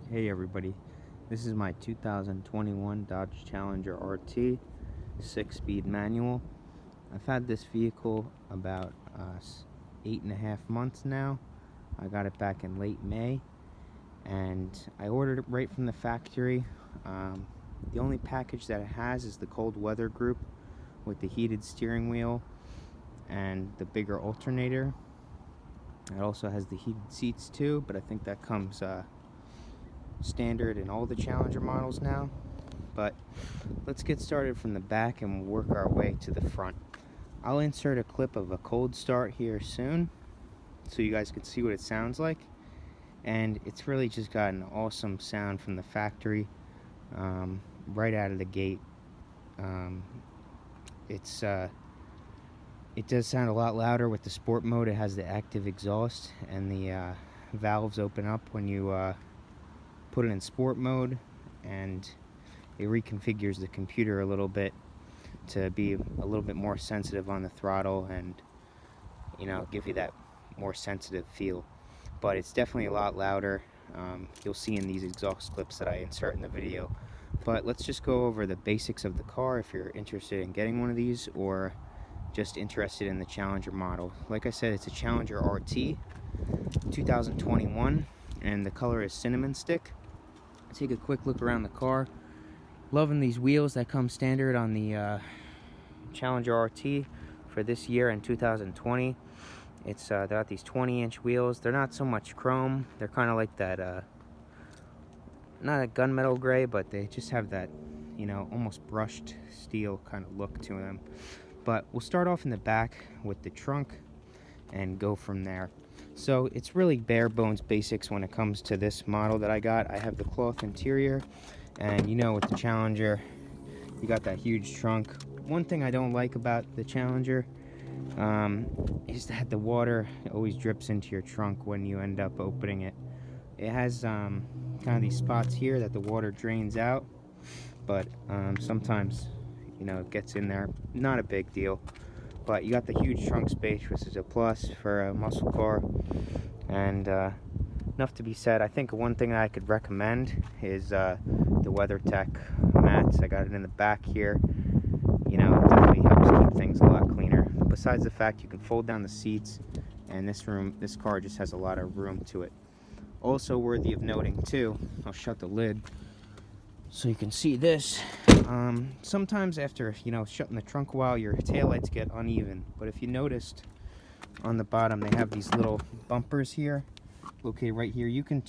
Hey everybody, this is my 2021 Dodge Challenger RT 6-speed manual. I've had this vehicle about 8.5 months now. I got it back in late May and I ordered it right from the factory. The only package that it has is the cold weather group with the heated steering wheel and the bigger alternator. It also has the heated seats too, but I think that comes standard in all the Challenger models now. But let's get started from the back and we'll work our way to the front. I'll insert a clip of a cold start here soon so you guys can see what it sounds like, and it's really just got an awesome sound from the factory right out of the gate. It does sound a lot louder with the sport mode. It has the active exhaust, and the valves open up when you put it in sport mode, and it reconfigures the computer a little bit to be a little bit more sensitive on the throttle and, you know, give you that more sensitive feel. But it's definitely a lot louder. You'll see in these exhaust clips that I insert in the video. But let's just go over the basics of the car if you're interested in getting one of these or just interested in the Challenger model. Like I said, it's a Challenger RT 2021 and the color is cinnamon stick. Take a quick look around the car. Loving these wheels that come standard on the Challenger RT for this year in 2020. It's they got these 20-inch wheels. They're not so much chrome. They're kind of like that, not a gunmetal gray, but they just have that, you know, almost brushed steel kind of look to them. But we'll start off in the back with the trunk and go from there. So it's really bare bones basics when it comes to this model that I got. I have the cloth interior, and you know, with the Challenger, you got that huge trunk. One thing I don't like about the Challenger is that the water always drips into your trunk when you end up opening it. It has kind of these spots here that the water drains out, but sometimes, you know, it gets in there. Not a big deal. But you got the huge trunk space, which is a plus for a muscle car, and enough to be said. I think one thing I could recommend is the WeatherTech mats. I got it in the back here. You know, it definitely helps keep things a lot cleaner. Besides the fact you can fold down the seats, and this car just has a lot of room to it. Also worthy of noting too, I'll shut the lid so you can see this. Sometimes after, you know, shutting the trunk a while, your taillights get uneven. But if you noticed on the bottom, they have these little bumpers here. Okay, right here, you can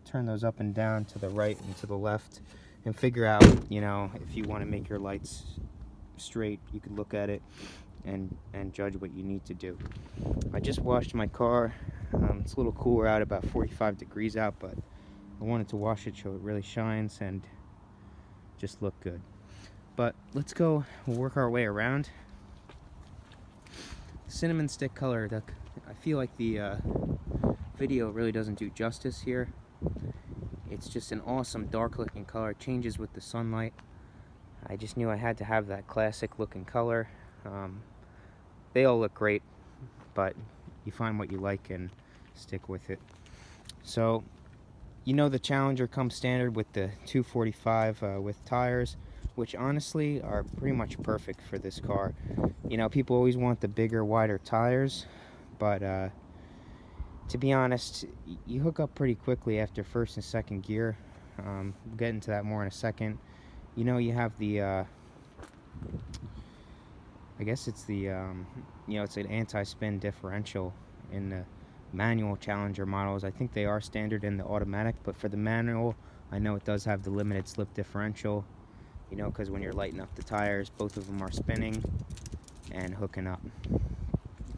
turn those up and down to the right and to the left and figure out, you know, if you want to make your lights straight, you could look at it and judge what you need to do. I just washed my car. It's a little cooler out, about 45 degrees out, but I wanted to wash it so it really shines and just look good. But let's go, we'll work our way around. The cinnamon stick color, I feel like the video really doesn't do justice here. It's just an awesome dark looking color. It changes with the sunlight. I just knew I had to have that classic looking color. They all look great, but you find what you like and stick with it. So, you know, the Challenger comes standard with the 245 with tires, which honestly are pretty much perfect for this car. You know, people always want the bigger, wider tires, but to be honest, you hook up pretty quickly after first and second gear. We'll get into that more in a second. You know, you have the, I guess it's the, you know, it's an anti-spin differential in the manual Challenger models. I think they are standard in the automatic, but for the manual, I know it does have the limited slip differential, you know, because when you're lighting up the tires, both of them are spinning and hooking up.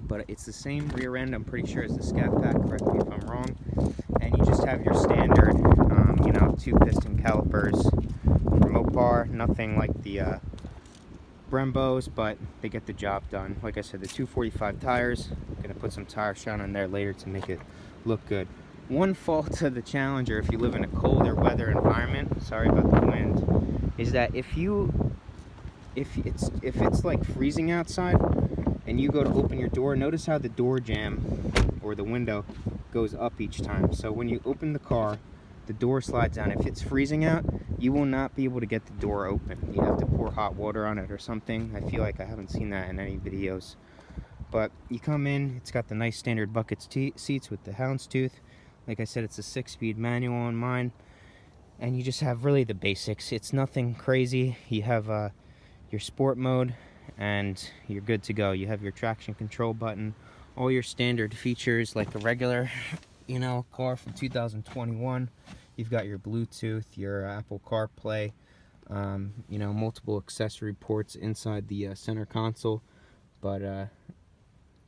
But it's the same rear end, I'm pretty sure, as the Scat Pack, correct me if I'm wrong. And you just have your standard, you know, 2 piston calipers from Mopar. Nothing like the Brembos, but they get the job done. Like I said, the 245 tires. I'm gonna put some tire shine on there later to make it look good. One fault of the Challenger, if you live in a colder weather environment, sorry about the wind, is that if it's like freezing outside and you go to open your door, notice how the door jamb or the window goes up each time. So when you open the car, the door slides down. If it's freezing out, you will not be able to get the door open. You have to pour hot water on it or something. I feel like I haven't seen that in any videos. But you come in, it's got the nice standard bucket seats with the houndstooth. Like I said, it's a 6-speed manual on mine. And you just have really the basics. It's nothing crazy. You have your sport mode, and you're good to go. You have your traction control button, all your standard features like a regular, car from 2021. You've got your Bluetooth, your Apple CarPlay, multiple accessory ports inside the center console, but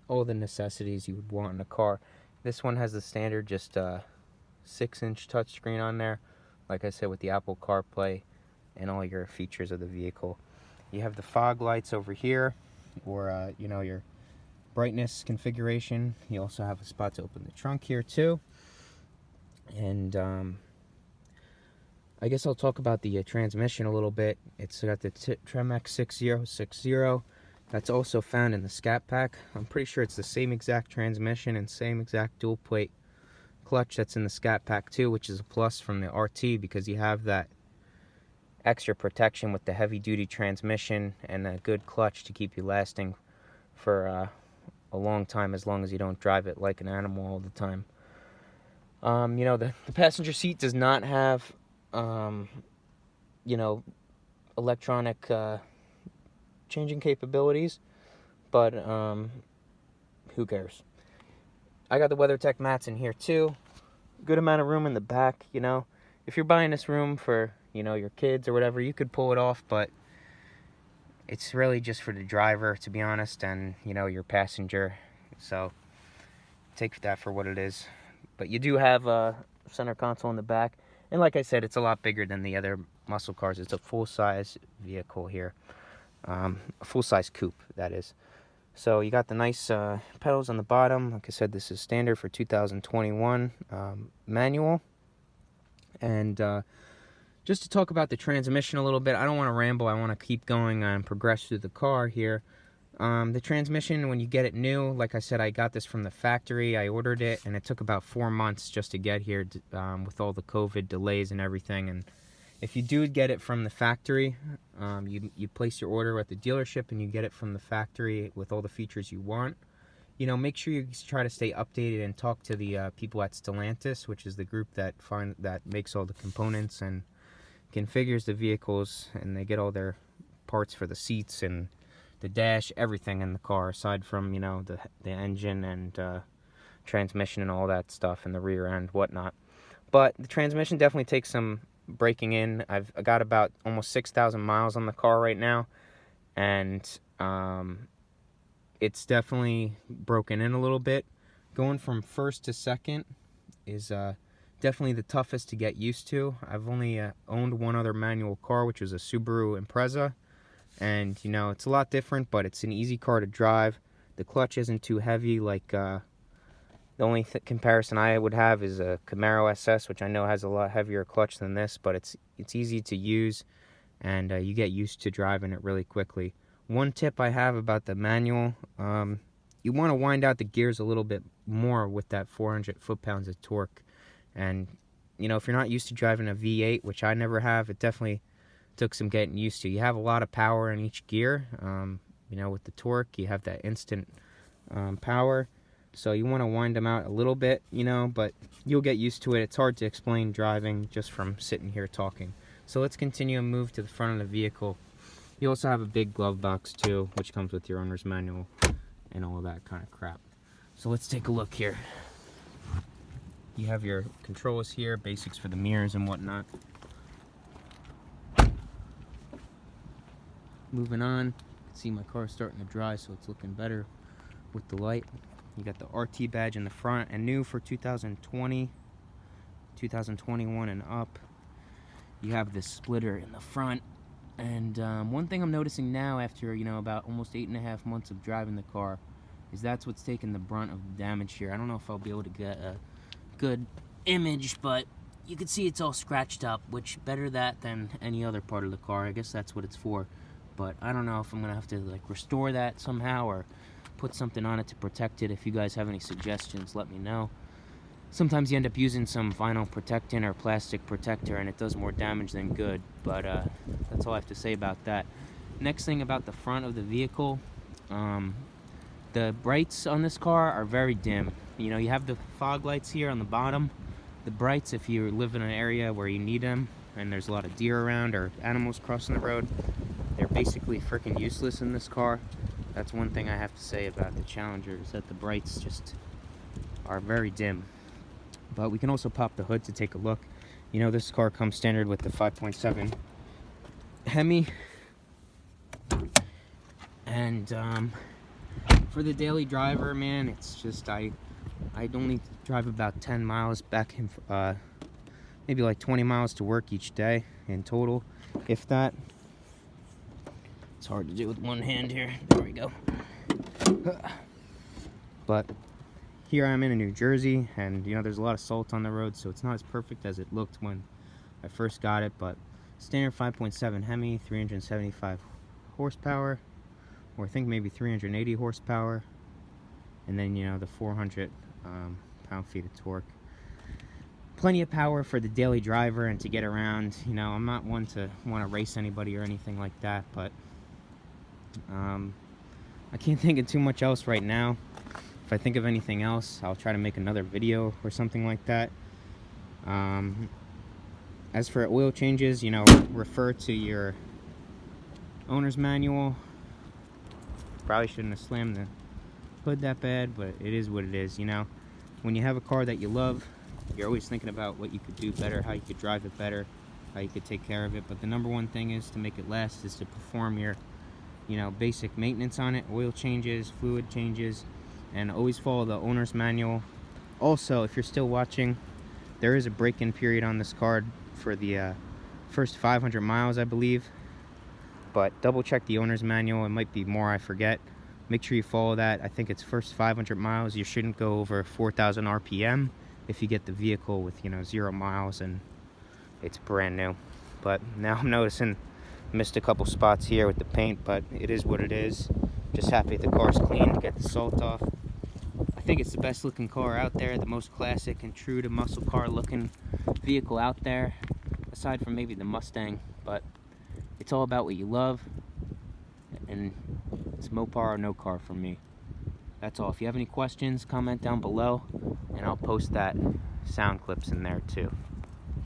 all the necessities you would want in a car. This one has the standard just 6-inch touchscreen on there, like I said, with the Apple CarPlay and all your features of the vehicle. You have the fog lights over here, or your brightness configuration. You also have a spot to open the trunk here too. And I guess I'll talk about the transmission a little bit. It's got the Tremec 6060. That's also found in the Scat Pack. I'm pretty sure it's the same exact transmission and same exact dual plate clutch that's in the Scat Pack too, which is a plus from the RT, because you have that extra protection with the heavy duty transmission and a good clutch to keep you lasting for a long time, as long as you don't drive it like an animal all the time. The passenger seat does not have electronic changing capabilities, but who cares? I got the WeatherTech mats in here too. Good amount of room in the back. If you're buying this room for your kids or whatever, you could pull it off, but it's really just for the driver, to be honest, and your passenger. So take that for what it is. But you do have a center console in the back, and like I said, it's a lot bigger than the other muscle cars. It's a full-size vehicle here, a full-size coupe, that is. So you got the nice pedals on the bottom. Like I said, this is standard for 2021 manual. And just to talk about the transmission a little bit, I don't want to ramble. I want to keep going and progress through the car here. The transmission, when you get it new, like I said, I got this from the factory. I ordered it, and it took about 4 months just to get here with all the COVID delays and everything. And if you do get it from the factory, you place your order at the dealership and you get it from the factory with all the features you want. Make sure you try to stay updated and talk to the people at Stellantis, which is the group that makes all the components and configures the vehicles, and they get all their parts for the seats and the dash, everything in the car, aside from the engine and transmission and all that stuff, and the rear end, whatnot. But the transmission definitely takes some breaking in. I've got about almost 6,000 miles on the car right now, and it's definitely broken in a little bit. Going from first to second is definitely the toughest to get used to. I've only owned one other manual car, which was a Subaru Impreza, and it's a lot different, but it's an easy car to drive. The clutch isn't too heavy. Like the only comparison I would have is a Camaro SS, which I know has a lot heavier clutch than this, but it's easy to use, and you get used to driving it really quickly. One tip I have about the manual, you want to wind out the gears a little bit more with that 400 foot-pounds of torque. And if you're not used to driving a V8, which I never have, it definitely took some getting used to. You have a lot of power in each gear. With the torque, you have that instant power. So you want to wind them out a little bit, but you'll get used to it. It's hard to explain driving just from sitting here talking. So let's continue and move to the front of the vehicle. You also have a big glove box too, which comes with your owner's manual and all of that kind of crap. So let's take a look here. You have your controls here, basics for the mirrors and whatnot. Moving on, you can see my car starting to dry, so it's looking better with the light. You got the RT badge in the front, and new for 2020, 2021 and up. You have this splitter in the front. And one thing I'm noticing now, after about almost 8.5 months of driving the car, is that's what's taking the brunt of the damage here. I don't know if I'll be able to get a good image, but you can see it's all scratched up, which better that than any other part of the car. I guess that's what it's for. But I don't know if I'm gonna have to restore that somehow or put something on it to protect it. If you guys have any suggestions, let me know. sometimes you end up using some vinyl protectant or plastic protector and it does more damage than good. But that's all I have to say about that. Next thing about the front of the vehicle, the brights on this car are very dim. You know, you have the fog lights here on the bottom. The brights, if you live in an area where you need them and there's a lot of deer around or animals crossing the road, they're basically freaking useless in this car. That's one thing I have to say about the Challenger, is that the brights just are very dim. But we can also pop the hood to take a look. You know, this car comes standard with the 5.7 Hemi. And for the daily driver, man, it's just I only drive about 10 miles back in, maybe like 20 miles to work each day in total, if that. It's hard to do with one hand here. There we go. But here I'm in New Jersey, and you know, there's a lot of salt on the road, so it's not as perfect as it looked when I first got it. But standard 5.7 Hemi, 375 horsepower, or I think maybe 380 horsepower, and then, you know, the 400 pound-feet of torque. Plenty of power for the daily driver and to get around. You know, I'm not one to want to race anybody or anything like that, but I can't think of too much else right now. If I think of anything else, I'll try to make another video or something like that. As for oil changes, you know, refer to your owner's manual. Probably shouldn't have slammed the hood that bad, but it is what it is. You know, when you have a car that you love, you're always thinking about what you could do better, how you could drive it better, how you could take care of it. But the number one thing is to make it last, is to perform your, you know, basic maintenance on it, oil changes, fluid changes, and always follow the owner's manual. Also, if you're still watching, there is a break-in period on this card for the first 500 miles, I believe. But double check the owner's manual. It might be more, I forget. Make sure you follow that. I think it's first 500 miles. You shouldn't go over 4,000 RPM if you get the vehicle with, you know, 0 miles and it's brand new. But now I'm noticing missed a couple spots here with the paint, but it is what it is. Just happy the car's clean to get the salt off. I think it's the best looking car out there, the most classic and true to muscle car looking vehicle out there, aside from maybe the Mustang. But it's all about what you love, and it's Mopar or no car for me. That's all. If you have any questions, comment down below, and I'll post that sound clips in there too.